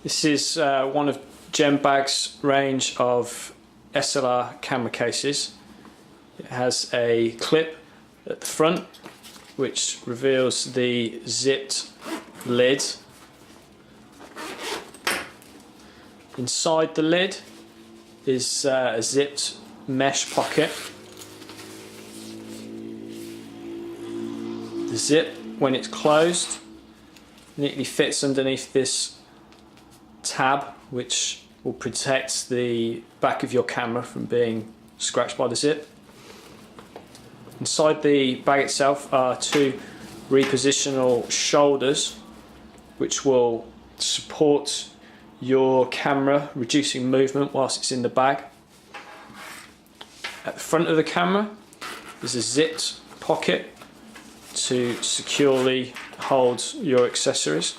This is one of Gembag's range of SLR camera cases. It has a clip at the front which reveals the zipped lid. Inside the lid is a zipped mesh pocket. The zip, when it's closed, neatly fits underneath this tab which will protect the back of your camera from being scratched by the zip. Inside the bag itself are two repositional shoulders which will support your camera, reducing movement whilst it's in the bag. At the front of the camera is a zipped pocket to securely hold your accessories.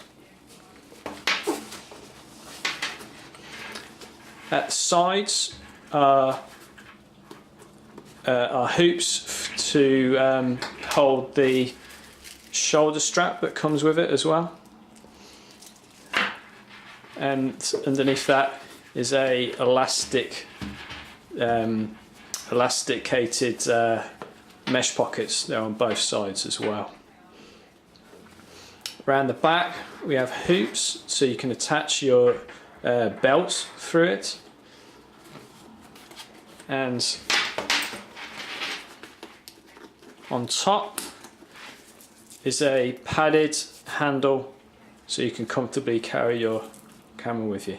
At the sides are hoops to hold the shoulder strap that comes with it as well. And underneath that is a elasticated mesh pockets. They're on both sides as well. Around the back we have hoops so you can attach your belt through it, and on top is a padded handle so you can comfortably carry your camera with you.